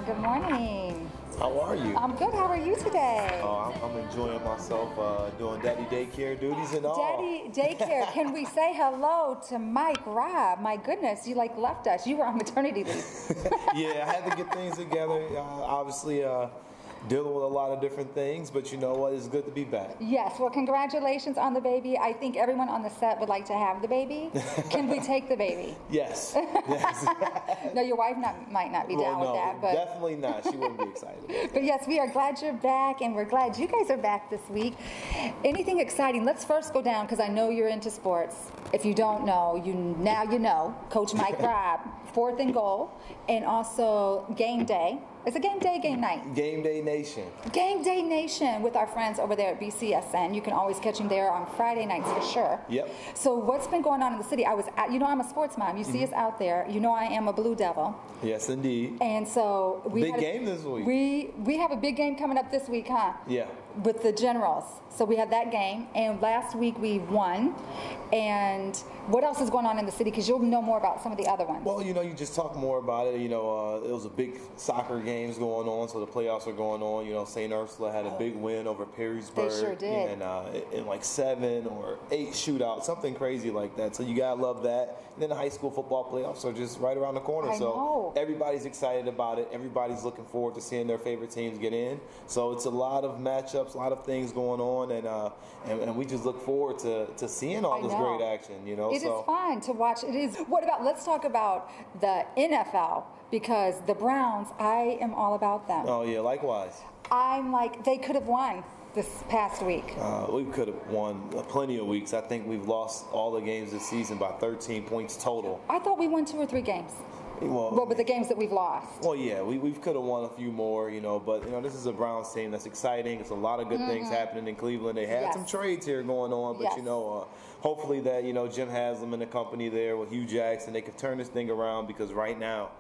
Cheryl, good morning. How are you? I'm good. How are you today? Oh, I'm enjoying myself doing daddy daycare duties and all. Daddy daycare. Can we say hello to Mike Robb? My goodness, you left us. You were on maternity leave. Yeah, I had to get things together. Obviously, dealing with a lot of different things, but you know what? It's good to be back. Yes. Well, congratulations on the baby. I think everyone on the set would like to have the baby. Can we take the baby? Yes. Yes. No, your wife might not be down with that, but definitely not. She wouldn't be excited. But yes, we are glad you're back, and we're glad you guys are back this week. Anything exciting? Let's first go down, because I know you're into sports. If you don't know, now you know. Coach Mike Robb, 4th and goal, and also game day. It's a game day, game night. Game Day Nation. Game Day Nation with our friends over there at BCSN. You can always catch them there on Friday nights for sure. Yep. So what's been going on in the city? I'm a sports mom. You see us out there. You know I am a Blue Devil. Yes, indeed. And so big game this week. We have a big game coming up this week, huh? Yeah. With the Generals. So we had that game, and last week we won. And what else is going on in the city? Because you'll know more about some of the other ones. Well, you just talk more about it. It was a big soccer games going on, so the playoffs are going on. St. Ursula had a big win over Perrysburg. They sure did. And in like 7 or 8 shootouts, something crazy like that. So you gotta love that. And then the high school football playoffs are just right around the corner. I know. Everybody's excited about it. Everybody's looking forward to seeing their favorite teams get in. So it's a lot of matchups, a lot of things going on, and we just look forward to seeing all this great action. It is fun to watch. It is. Let's talk about the NFL, because the Browns, I am all about them. Oh yeah, likewise. I'm like, they could have won this past week. We could have won plenty of weeks. I think we've lost all the games this season by 13 points total. I thought we won 2 or 3 games. Well, but the games that we've lost. Well, yeah, we could have won a few more, but this is a Browns team that's exciting. It's a lot of good things happening in Cleveland. They had some trades here going on, but hopefully that Jim Haslam and the company there with Hugh Jackson, they could turn this thing around, because right now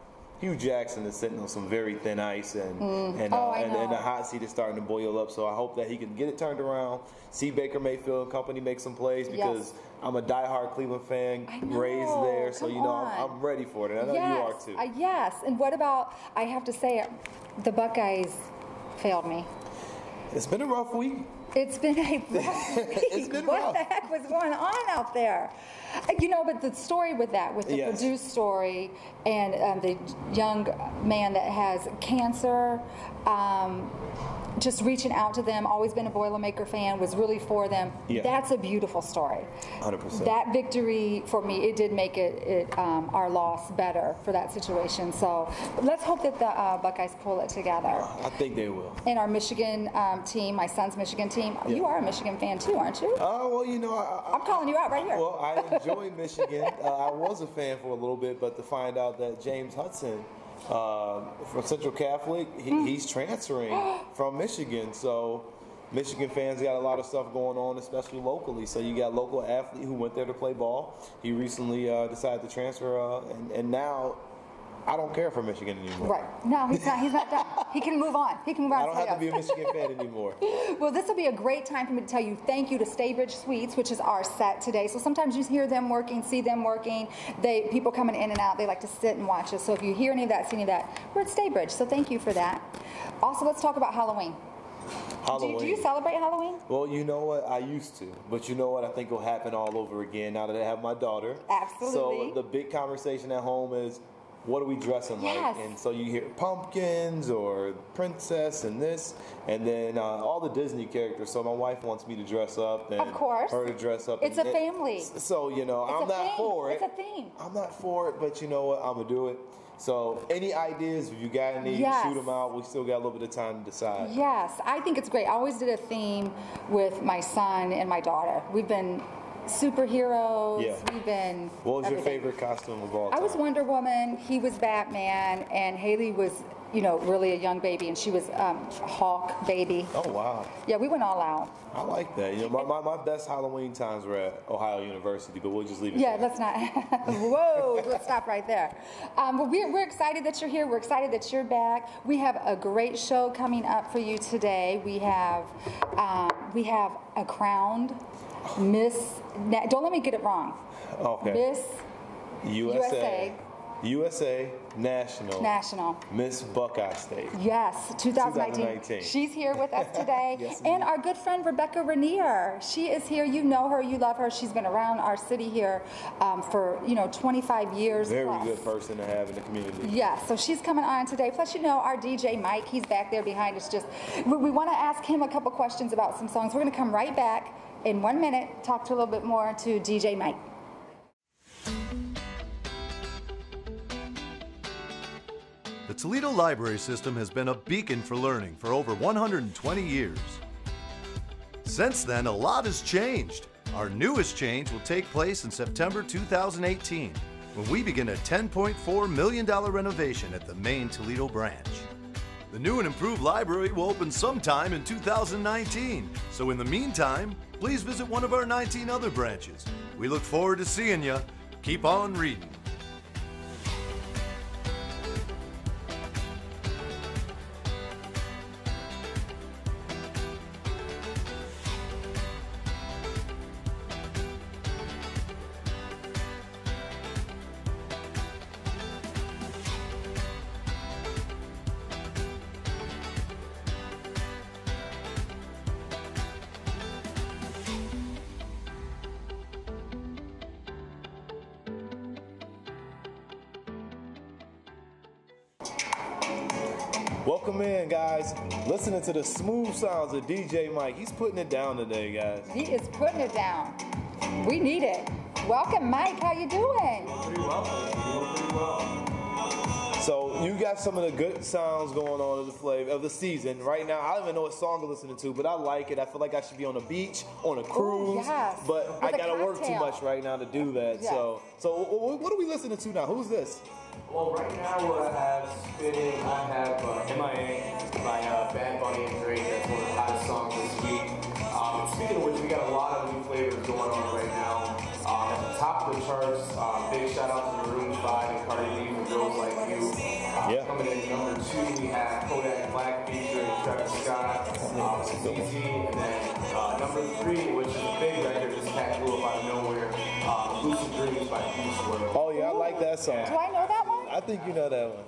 Hugh Jackson is sitting on some very thin ice, and the hot seat is starting to boil up. So I hope that he can get it turned around, see Baker Mayfield and company make some plays, because I'm a diehard Cleveland fan, raised there. So, I'm ready for it. And I know you are too. Yes. And what about, I have to say, the Buckeyes failed me. It's been a rough week. It's been a rough week. It's been what rough. The heck was going on out there? But the story with the Purdue story, and the young man that has cancer, just reaching out to them, always been a Boilermaker fan, was really for them. Yeah. That's a beautiful story. 100%. That victory, for me, it did make our loss better for that situation. So let's hope that the Buckeyes pull it together. I think they will. And our Michigan team, my son's Michigan team, you are a Michigan fan too, aren't you? I'm calling you out right here. Well, I enjoy Michigan. I was a fan for a little bit, but to find out that James Hudson from Central Catholic, he's transferring from Michigan. So Michigan fans got a lot of stuff going on, especially locally. So you got local athlete who went there to play ball. He recently decided to transfer, and now I don't care for Michigan anymore. Right. No, he's not done. He can move on. He can move on. I don't have to be a Michigan fan anymore. Well, this will be a great time for me to tell you thank you to Staybridge Suites, which is our set today. So sometimes you hear them working, see them working. People coming in and out, they like to sit and watch us. So if you hear any of that, see any of that, we're at Staybridge. So thank you for that. Also, let's talk about Halloween. Halloween. Do you celebrate Halloween? Well, you know what? I used to. But you know what? I think it'll happen all over again now that I have my daughter. Absolutely. So the big conversation at home is, what are we dressing like? And so you hear pumpkins or princess and this, and then all the Disney characters. So my wife wants me to dress up, and of course, her to dress up. It's a family. So I'm not for it. It's a theme. I'm not for it, but you know what? I'm gonna do it. So any ideas? If you got any, shoot them out. We still got a little bit of time to decide. Yes, I think it's great. I always did a theme with my son and my daughter. We've been superheroes. Yeah. We've been. What was your favorite costume of all time? I was Wonder Woman. He was Batman, and Haley was, really a young baby, and she was Hawk baby. Oh wow. Yeah, we went all out. I like that. My best Halloween times were at Ohio University, but we'll just leave it there. Let's not. Whoa, let's stop right there. Well, we're excited that you're here. We're excited that you're back. We have a great show coming up for you today. We have a crowned Miss. Don't let me get it wrong. Okay. Miss USA USA National Miss Buckeye State. Yes, 2019. She's here with us today. Yes, and our good friend Rebecca Regnier. She is here. You know her, you love her. She's been around our city here for 25 years. Very good person to have in the community. Yes, so she's coming on today. Plus, our DJ Mike, he's back there behind us. We want to ask him a couple questions about some songs. We're going to come right back in 1 minute, talk to a little bit more to DJ Mike. The Toledo Library System has been a beacon for learning for over 120 years. Since then, a lot has changed. Our newest change will take place in September 2018, when we begin a $10.4 million renovation at the main Toledo branch. The new and improved library will open sometime in 2019, so in the meantime, please visit one of our 19 other branches. We look forward to seeing you. Keep on reading. Welcome in, guys. Listening to the smooth sounds of DJ Mike. He's putting it down today, guys. He is putting it down. We need it. Welcome, Mike. How you doing? Pretty well. So you got some of the good sounds going on of the flavor of the season right now. I don't even know what song to listen to, but I like it. I feel like I should be on a beach, on a cruise. Yes. But I gotta work too much right now to do that. Yes. So what are we listening to now? Who's this? Well, right now what I have spinning, I have MIA by Bad Bunny and Drake. That's one of the hottest songs this week. Speaking of which, we got a lot of new flavors going on right now. At the top of the charts, big shout out to Maroon 5 and Cardi B for Girls Like You. Coming in number 2, we have Kodak Black featuring Travis Scott, ZZ, and then number 3, which is a big record, this cat blew up out of nowhere, Lucid Dreams by Juice WRLD. Oh yeah, I like that song. Do I know that one? I think you know that one.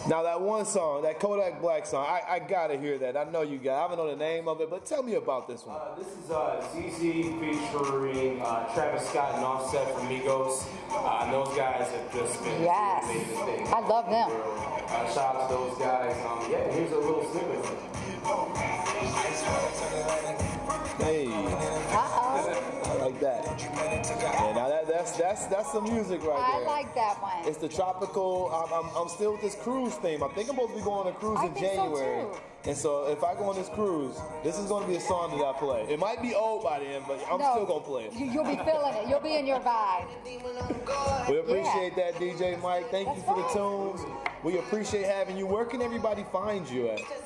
Now that one song, that Kodak Black song, I gotta hear that. I know you got. I don't know the name of it, but tell me about this one. This is ZZ featuring Travis Scott and Offset from Migos. And those guys have just been amazing things. I love them. Shout out to those guys. Yeah, here's a little snippet. Hey. I like that. Yeah, now that's some music right there. I like that one. It's the tropical. I'm still with this cruise theme. I think I'm supposed to be going on a cruise in January. So too. And so if I go on this cruise, this is going to be a song that I play. It might be old by then, but I'm still going to play it. You'll be feeling it. You'll be in your vibe. We appreciate that, DJ Mike. Thank you for the tunes. We appreciate having you. Where can everybody find you at? You guys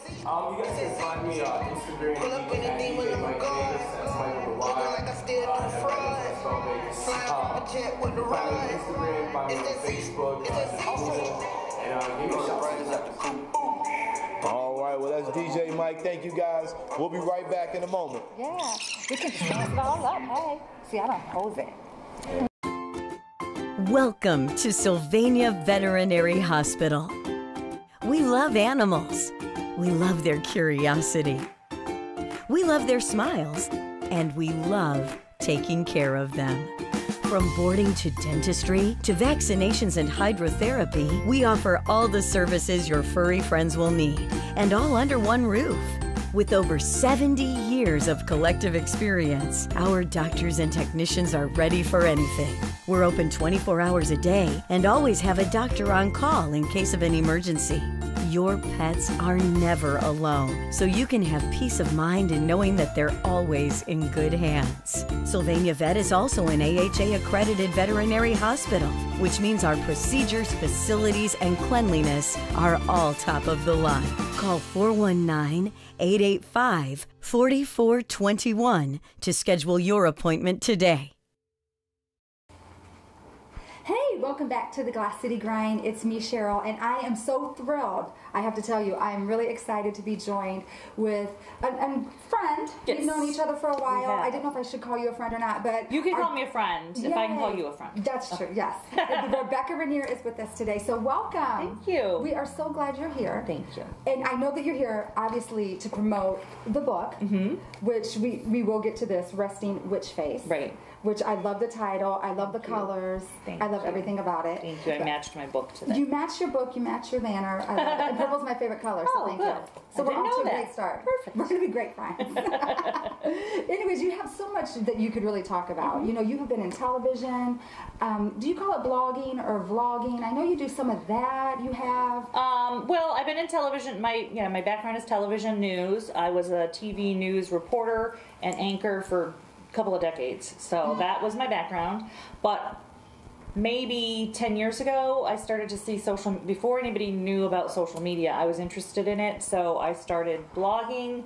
can find me on Instagram at DJ Mike Davis. That's Mike with a Y. That's find me on Instagram, find me on Facebook, and give me a shout out. All right, well, that's DJ Mike. Thank you, guys. We'll be right back in a moment. Yeah, we can just dance it all up. Hey, see, I don't pose it. Welcome to Sylvania Veterinary Hospital. We love animals. We love their curiosity. We love their smiles, and we love taking care of them. From boarding to dentistry to vaccinations and hydrotherapy, we offer all the services your furry friends will need, and all under one roof. With over 70 years of collective experience, our doctors and technicians are ready for anything. We're open 24 hours a day and always have a doctor on call in case of an emergency. Your pets are never alone, so you can have peace of mind in knowing that they're always in good hands. Sylvania Vet is also an AHA-accredited veterinary hospital, which means our procedures, facilities, and cleanliness are all top of the line. Call 419-885-4421 to schedule your appointment today. Hey, welcome back to the Glass City Grind. It's me, Cheryl, and I am so thrilled. I have to tell you, I'm really excited to be joined with a friend. Yes. We've known each other for a while. I didn't know if I should call you a friend or not, but you can call me a friend if I can call you a friend. That's true. Yes. Rebecca Regnier is with us today, so welcome. Thank you. We are so glad you're here. Thank you. And I know that you're here, obviously, to promote the book, which we will get to this, Resting Witch Face. Right. Which I love the title. I love the colors. I love everything about it. Thank you. I matched my book today. You match your book. You match your banner. I love it. And purple's my favorite color. So thank you. So we're off to a great start. Perfect. We're going to be great friends. Anyways, you have so much that you could really talk about. You know, you have been in television. Do you call it blogging or vlogging? I know you do some of that. You have. Well, I've been in television. My background is television news. I was a TV news reporter and anchor for couple of decades, so that was my background. But maybe 10 years ago I started to see before anybody knew about social media, I was interested in it, so I started blogging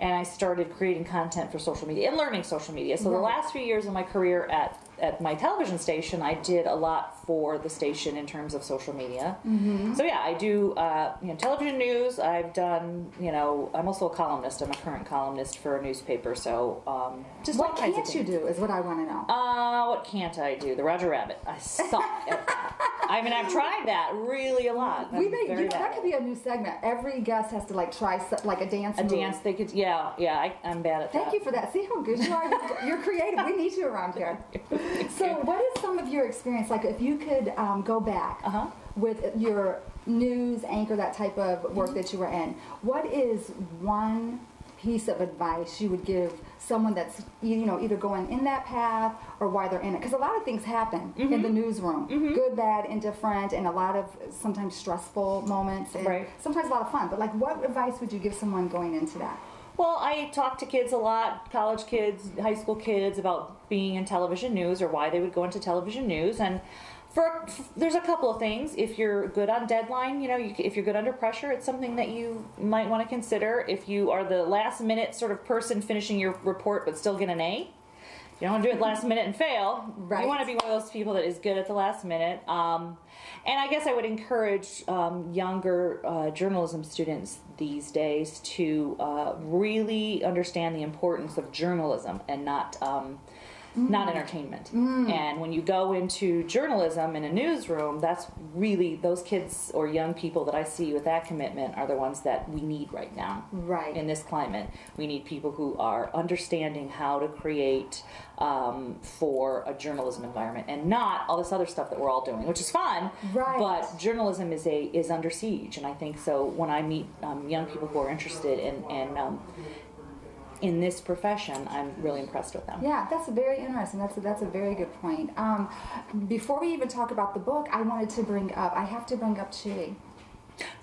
and I started creating content for social media and learning social media. So the last few years of my career at my television station, I did a lot for the station in terms of social media. So yeah, I do television news. I've done, I'm also a columnist. I'm a current columnist for a newspaper. So just what can't you do is what I want to know. What can't I do? The Roger Rabbit. I suck at that. I mean, I've tried that really a lot. That could be a new segment. Every guest has to try a dance. A dance. They could. I'm bad at that. Thank you for that. See how good you are. You're creative. We need you around here. So what is some of your experience, like if you could go back with your news anchor, that type of work that you were in, what is one piece of advice you would give someone that's either going in that path or why they're in it? Because a lot of things happen in the newsroom, good, bad, indifferent, and a lot of sometimes stressful moments, and sometimes a lot of fun. But what advice would you give someone going into that? Well, I talk to kids a lot, college kids, high school kids, about being in television news or why they would go into television news. And there's a couple of things. If you're good on deadline, if you're good under pressure, it's something that you might want to consider. If you are the last minute sort of person finishing your report but still get an A, you don't want to do it last minute and fail. Right. You want to be one of those people that is good at the last minute. And I guess I would encourage younger journalism students these days to really understand the importance of journalism and not entertainment. And when you go into journalism in a newsroom, that's really, those kids or young people that I see with that commitment are the ones that we need right now. Right. In this climate. We need people who are understanding how to create for a journalism environment and not all this other stuff that we're all doing, which is fun. Right. But journalism is under siege, and I think so when I meet young people who are interested in this profession, I'm really impressed with them. Yeah, that's very interesting. That's a very good point. Before we even talk about the book, I have to bring up Chewy.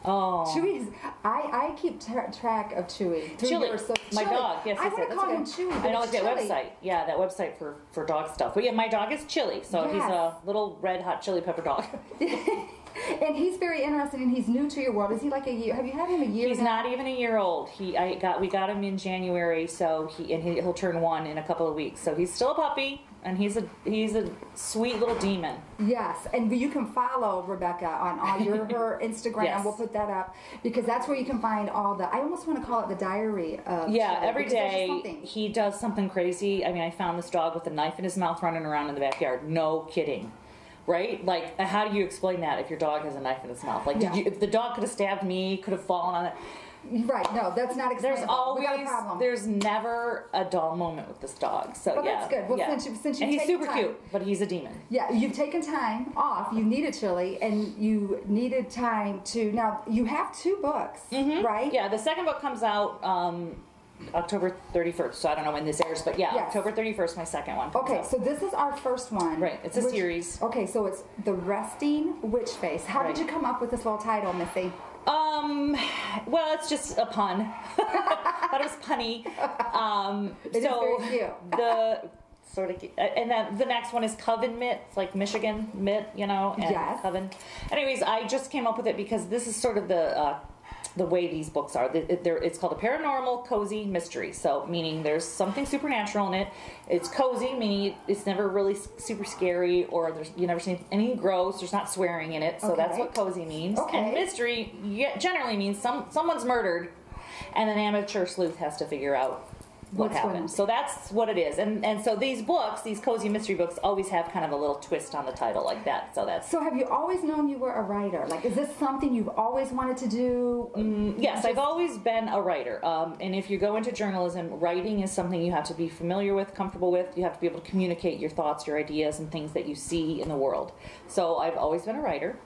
Oh, Chewy. I keep track of Chewy. Chili, my dog. Yes, I want to call him Chewy. I know, like that website. Yeah, that website for dog stuff. But yeah, my dog is Chili, so he's a little red hot chili pepper dog. And he's very interesting, and he's new to your world. Is he like a year? Have you had him a year? He's not even a year old. We got him in January, so he'll turn 1 in a couple of weeks. So he's still a puppy, and he's a sweet little demon. Yes, and you can follow Rebecca on all her Instagram. Yes. We'll put that up because that's where you can find all the. I almost want to call it the diary of. Yeah, every day he does something crazy. I mean, I found this dog with a knife in his mouth running around in the backyard. No kidding. Right? Like, how do you explain that if your dog has a knife in its mouth? Like, if the dog could have stabbed me, could have fallen on it. Right, no, that's not explainable. We got a problem. There's never a dull moment with this dog. So, that's good. Well, since you've and he's super cute, but he's a demon. Yeah, you've taken time off. You needed Chili, and you needed time to. Now, you have 2 books, right? Yeah, the second book comes out October 31st, so I don't know when this airs, but October 31st, my second one. Okay, so this is our first one. Right, it's a series. Okay, so it's The Resting Witch Face. How did you come up with this little title, Missy? Well, it's just a pun. I thought it was punny. It is very cute. The sort of, and then the next one is Coven Mitt. It's like Michigan Mitt, and Coven. Anyways, I just came up with it because this is sort of the the way these books are. It's called a paranormal cozy mystery. So meaning there's something supernatural in it. It's cozy, meaning it's never really super scary, or you never seen anything gross. There's not swearing in it. So that's what cozy means. Okay. And mystery generally means someone's murdered, and an amateur sleuth has to figure out what happened. So that's what it is. And so these books, these cozy mystery books, always have kind of a little twist on the title like that. So have you always known you were a writer? Like, is this something you've always wanted to do? Yes, I've always been a writer. And if you go into journalism, writing is something you have to be familiar with, comfortable with. You have to be able to communicate your thoughts, your ideas, and things that you see in the world. So I've always been a writer.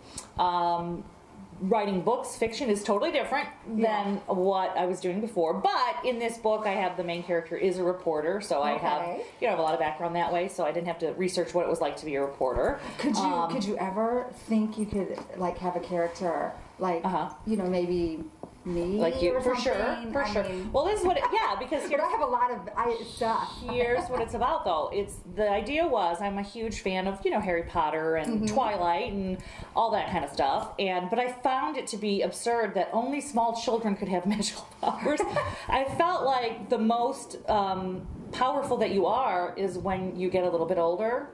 Writing books, fiction, is totally different than what I was doing before. But in this book, I have the main character is a reporter, so I have have a lot of background that way. So I didn't have to research what it was like to be a reporter. Could you ever think you could like have a character like maybe me, like you, or for something? sure. Well, this is what because but I have a lot of stuff. Here's what it's about, though. The idea was I'm a huge fan of Harry Potter and Twilight and all that kind of stuff, but I found it to be absurd that only small children could have magical powers. I felt like the most powerful that you are is when you get a little bit older.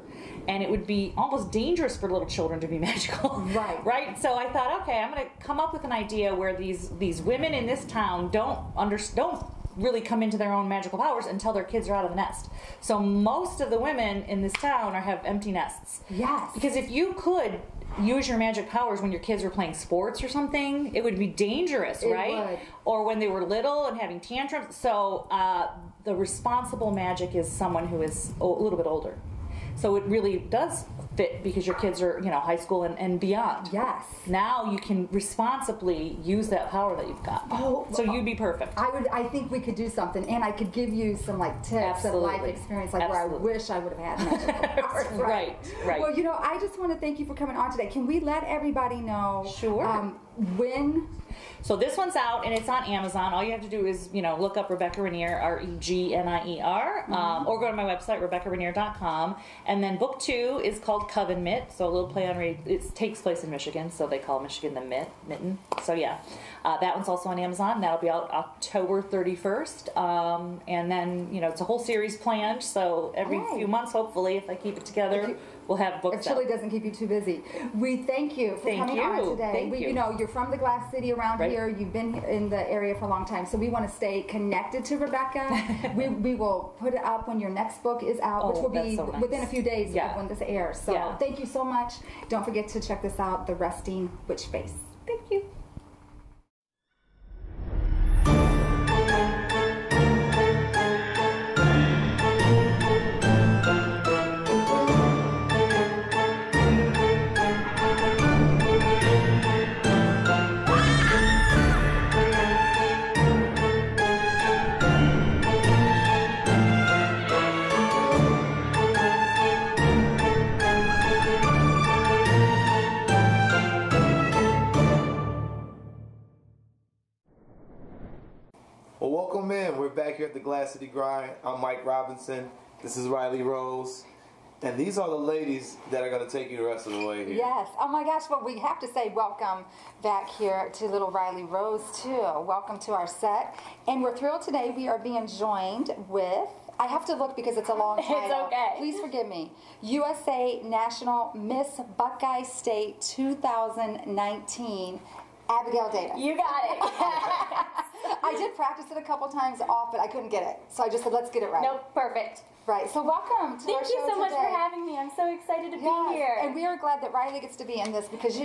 And it would be almost dangerous for little children to be magical. Right? So I thought, okay, I'm going to come up with an idea where these women in this town don't really come into their own magical powers until their kids are out of the nest. So most of the women in this town have empty nests. Yes. Because if you could use your magic powers when your kids were playing sports or something, it would be dangerous, right? It would. Or when they were little and having tantrums. So the responsible magic is someone who is a little bit older. So it really does fit because your kids are, high school and beyond. Yes. Now you can responsibly use that power that you've got. So you'd be perfect. I think we could do something, and I could give you some tips of life experience, where I wish I would have had magical powers. Right. Well, I just want to thank you for coming on today. Can we let everybody know when? So this one's out, and it's on Amazon. All you have to do is, look up Rebecca Regnier, Regnier, or go to my website, RebeccaRegnier.com. And then book 2 is called Coven Mitt. So a little play on it takes place in Michigan, so they call Michigan the Mitten. So yeah, that one's also on Amazon. That'll be out October 31st. And then, it's a whole series planned. So every few months, hopefully, if I keep it together, we'll have books out. It really doesn't keep you too busy. We thank you for coming on today. Thank you. You're from the Glass City around here. You've been in the area for a long time, so we want to stay connected to Rebecca. we will put it up when your next book is out, which will be within a few days of when this airs. So thank you so much. Don't forget to check this out, The Resting Witch Face. Thank you. Welcome in. We're back here at the Glass City Grind. I'm Mike Robinson. This is Riley Rose. And these are the ladies that are going to take you the rest of the way here. Yes. Oh my gosh. Well, we have to say welcome back here to little Riley Rose, too. Welcome to our set. And we're thrilled today. We are being joined with, I have to look because it's a long title. It's okay. Please forgive me. USA National Miss Buckeye State 2019, Abigail Davis. You got it. I did practice it a couple times off, but I couldn't get it. So I just said, let's get it right. Nope, perfect. Right. So welcome to our show Thank you so much for having me. I'm so excited to be here. And we are glad that Riley gets to be in this because,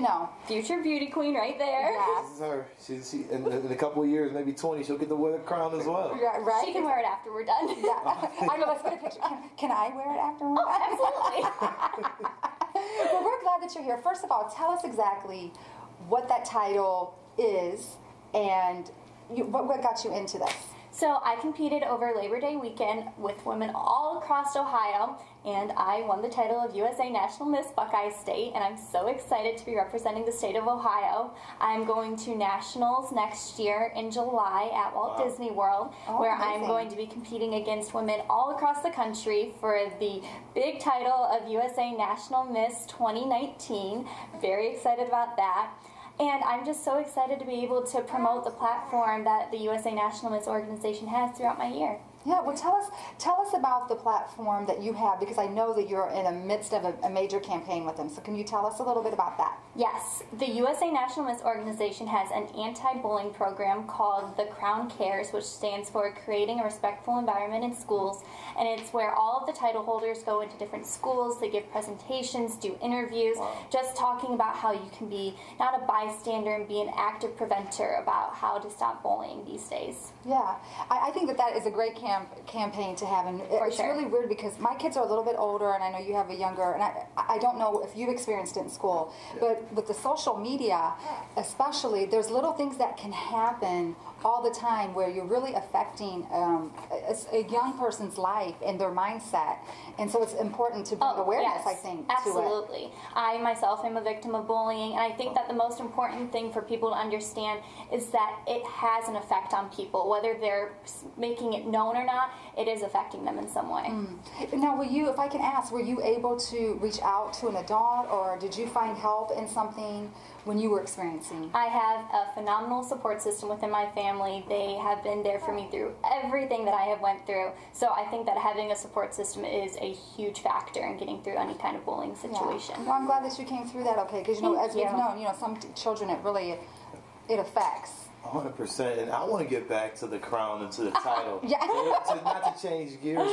future beauty queen right there. Yes. This is her. She in a couple of years, maybe 20, she'll get to wear the crown as well. Right. She can wear it after we're done. Yeah. I know. Let's get a picture. Can I wear it after we're done? Absolutely. Well, we're glad that you're here. First of all, tell us exactly what that title is and what got you into this. So I competed over Labor Day weekend with women all across Ohio, and I won the title of USA National Miss Buckeye State, and I'm so excited to be representing the state of Ohio. I'm going to Nationals next year in July at Walt Disney World, where amazing. I'm going to be competing against women all across the country for the big title of USA National Miss 2019. Very excited about that. And I'm just so excited to be able to promote the platform that the USA National Miss Organization has throughout my year. Yeah, well, tell us about the platform that you have, because I know that you're in the midst of a major campaign with them. So can you tell us a little bit about that? Yes, the USA National Miss Organization has an anti-bullying program called The Crown Cares, which stands for Creating a Respectful Environment in Schools, and it's where all of the title holders go into different schools. They give presentations, do interviews, just talking about how you can be not a bystander and be an active preventer about how to stop bullying these days. Yeah, I think that is a great campaign to have, and it's really weird because my kids are a little bit older, and I know you have a younger, and I don't know if you've experienced it in school, but with the social media especially, there's little things that can happen all the time where you're really affecting a young person's life and their mindset, and so it's important to bring awareness, I think, absolutely. to it. I myself am a victim of bullying, and I think that the most important thing for people to understand is that it has an effect on people, whether they're making it known or not. It is affecting them in some way. Now, if I can ask, were you able to reach out to an adult, or did you find help in something when you were experiencing? I have a phenomenal support system within my family. They have been there for me through everything that I have went through. So I think that having a support system is a huge factor in getting through any kind of bullying situation. Yeah. Well, I'm glad that you came through that, okay, because as we've known, some children it affects. 100%, and I want to get back to the crown and to the title. Not to change gears,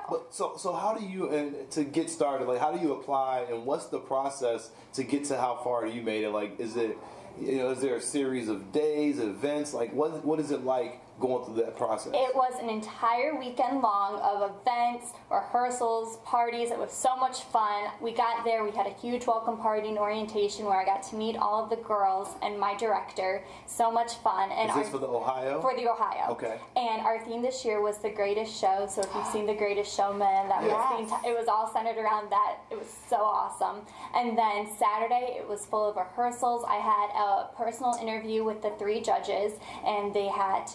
but so how do you, and to get started, like how do you apply, and what's the process to get to how far you made it? Like, is there a series of days, events? Like, what is it like going through that process? It was an entire weekend long of events, rehearsals, parties. It was so much fun. We got there, we had a huge welcome party and orientation where I got to meet all of the girls and my director. So much fun. And is this for the Ohio? For the Ohio. Okay. And our theme this year was The Greatest Show. So if you've seen The Greatest Showman, that was it was all centered around that. It was so awesome. And then Saturday, it was full of rehearsals. I had a personal interview with the 3 judges, and they had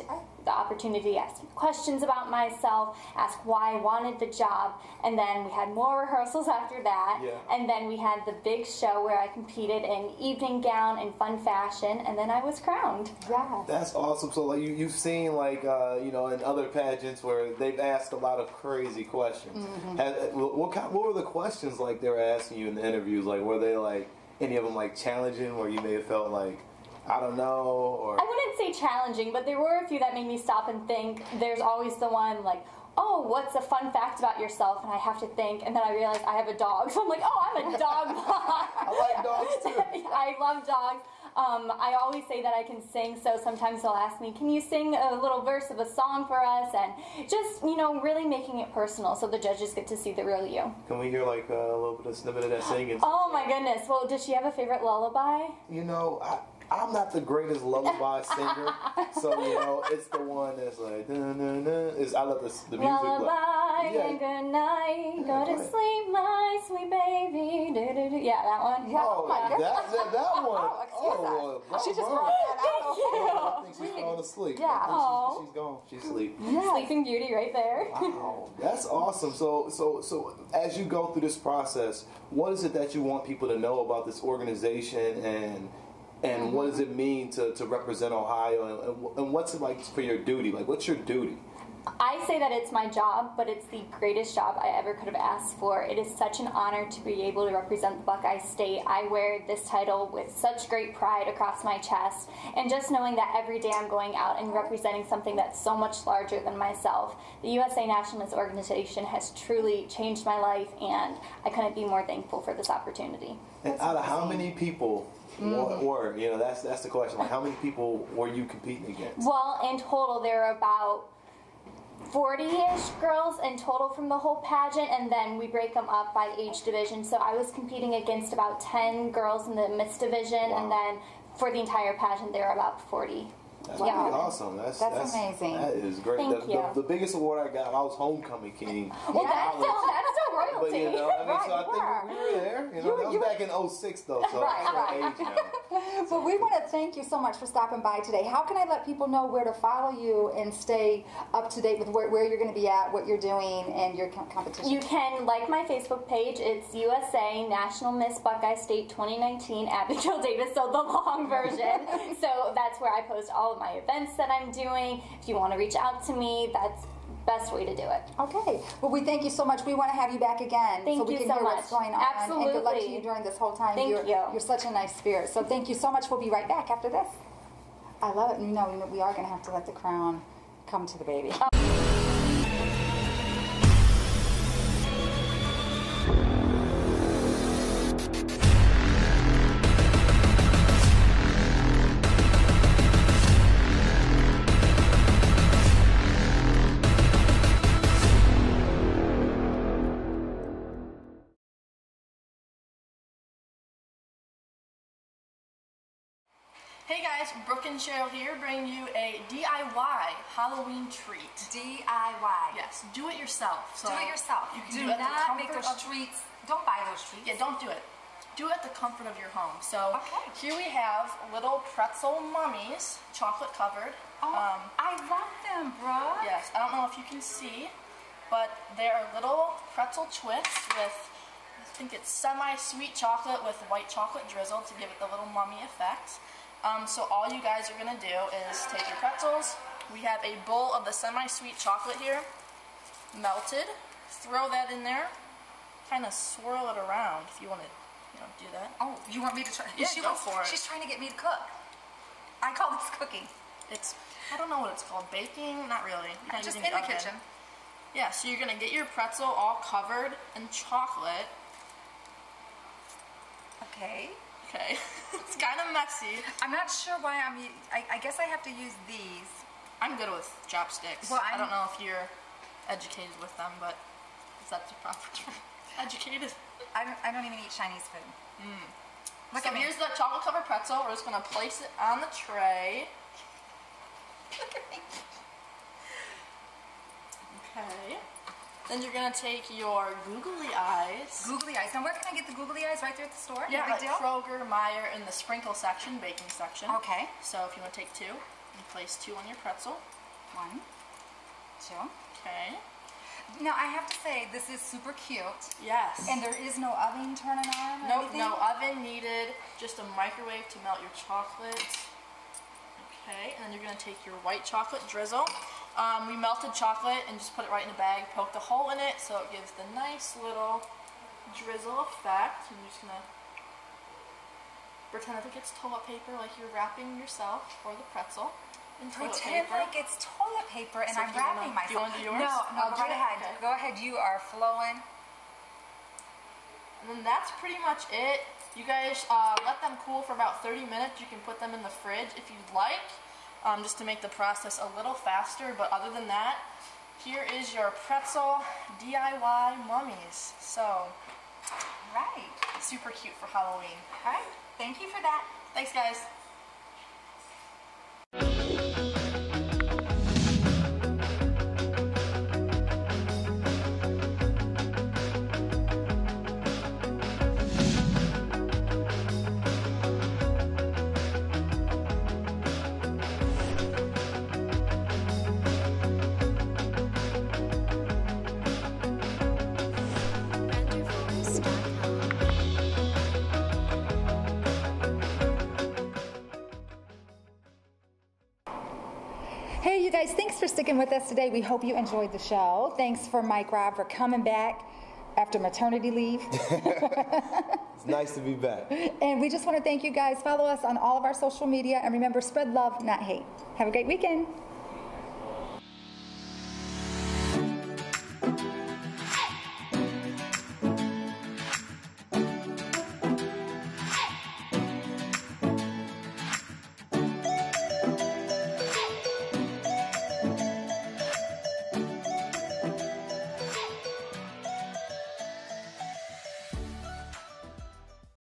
the opportunity to ask questions about myself, ask why I wanted the job, and then we had more rehearsals after that, and then we had the big show where I competed in evening gown and fun fashion, and then I was crowned. That's awesome. So like you've seen like in other pageants where they've asked a lot of crazy questions. What were the questions like they were asking you in the interviews? Like, were they like any of them like challenging, where you may have felt like, I don't know, or... I wouldn't say challenging, but there were a few that made me stop and think. There's always the one like, oh, what's a fun fact about yourself? And I have to think, and then I realize I have a dog. So I'm like, oh, I'm a dog mom. I like dogs too. I love dogs. I always say that I can sing, so sometimes they'll ask me, can you sing a little verse of a song for us? And just, really making it personal so the judges get to see the real you. Can we hear like a little bit of snippet of that singing? Oh my goodness. Well, does she have a favorite lullaby? I'm not the greatest lullaby singer, so it's the one that's like, I love the music. Lullaby and good night, go to sleep, my sweet baby. Yeah, that one. Yeah, oh my goodness. That one. Oh, excuse us. She just brought that out. I think she's going to sleep. Yeah. She's gone. She's asleep. Yeah. Sleeping Beauty right there. Wow, that's awesome. So as you go through this process, what is it that you want people to know about this organization, and what does it mean to represent Ohio, and what's it like for your duty? Like, what's your duty? I say that it's my job, but it's the greatest job I ever could have asked for. It is such an honor to be able to represent the Buckeye State. I wear this title with such great pride across my chest, and just knowing that every day I'm going out and representing something that's so much larger than myself. The USA National Miss Organization has truly changed my life, and I couldn't be more thankful for this opportunity. And out of how many people were, that's the question, like how many people were you competing against? Well, in total there are about 40-ish girls in total from the whole pageant, and then we break them up by age division. So I was competing against about 10 girls in the Miss division, and then for the entire pageant there are about 40. That's pretty awesome. That's amazing. That is great. Thank you. The biggest award I got, I was homecoming king. Well, that's still royalty. But, you know, I mean, so I think we were there. You know, that was back in 06, though, so right. age now. But we want to thank you so much for stopping by today. How can I let people know where to follow you and stay up to date with where you're going to be at, what you're doing, and your competition? You can like my Facebook page. It's USA National Miss Buckeye State 2019 Abigail Davis, so the long version. So that's where I post all of my events that I'm doing. If you want to reach out to me, that's the best way to do it. Okay. Well, we thank you so much. We want to have you back again so we can hear what's going on. Absolutely. And good luck to you during this whole time. Thank you. You're such a nice spirit. So thank you so much. We'll be right back after this. I love it. You know, we are going to have to let the crown come to the baby. Hey guys, Brooke and Cheryl here, bringing you a DIY Halloween treat. DIY. Yes, do it yourself. So do it yourself. You can do do it not make those treats. Don't buy those treats. Yeah, don't do it. Do it at the comfort of your home. So here we have little pretzel mummies, chocolate covered. Oh, I love them, bro. Yes, I don't know if you can see, but they're little pretzel twists with, I think it's semi-sweet chocolate with white chocolate drizzle to give it the little mummy effect. So all you guys are going to do is take your pretzels. We have a bowl of the semi-sweet chocolate here, melted. Throw that in there. Kind of swirl it around if you want to, do that. Oh, you want me to try? Yeah, go for it. She's trying to get me to cook. I call this cooking. I don't know what it's called. Baking? Not really. You're just in the kitchen. Yeah, so you're going to get your pretzel all covered in chocolate. Okay. Okay. It's kind of messy. I'm not sure why I guess I have to use these. I'm good with chopsticks. Well, I don't know if you're educated with them, but is that the proper term? Educated? I don't even eat Chinese food. So here's the chocolate covered pretzel. We're just going to place it on the tray. Look at me. Okay. Then you're going to take your googly eyes. Googly eyes. Now, where can I get the googly eyes? Right there at the store? Yeah, like Kroger, Meijer, in the sprinkle section, baking section. Okay. So if you want to take two, you place two on your pretzel. 1, 2. Okay. Now, I have to say, this is super cute. Yes. And there is no oven turning on or anything? No oven needed. Just a microwave to melt your chocolate. Okay, and then you're going to take your white chocolate drizzle. We melted chocolate and just put it right in a bag, poked a hole in it so it gives the nice little drizzle effect. I'm just going to pretend like it's toilet paper, like you're wrapping yourself for the pretzel. Pretend like it's toilet paper and I'm wrapping myself. Do you want to do yours? No, go right ahead. Okay. Go ahead, you are flowing. And then that's pretty much it. You guys let them cool for about 30 minutes. You can put them in the fridge if you'd like, just to make the process a little faster. But other than that, here is your pretzel DIY mummies. So, right. Super cute for Halloween. All right. Thank you for that. Thanks, guys. Hey, you guys, thanks for sticking with us today. We hope you enjoyed the show. Thanks for Mike Robb for coming back after maternity leave. It's nice to be back. And we just want to thank you guys. Follow us on all of our social media. And remember, spread love, not hate. Have a great weekend.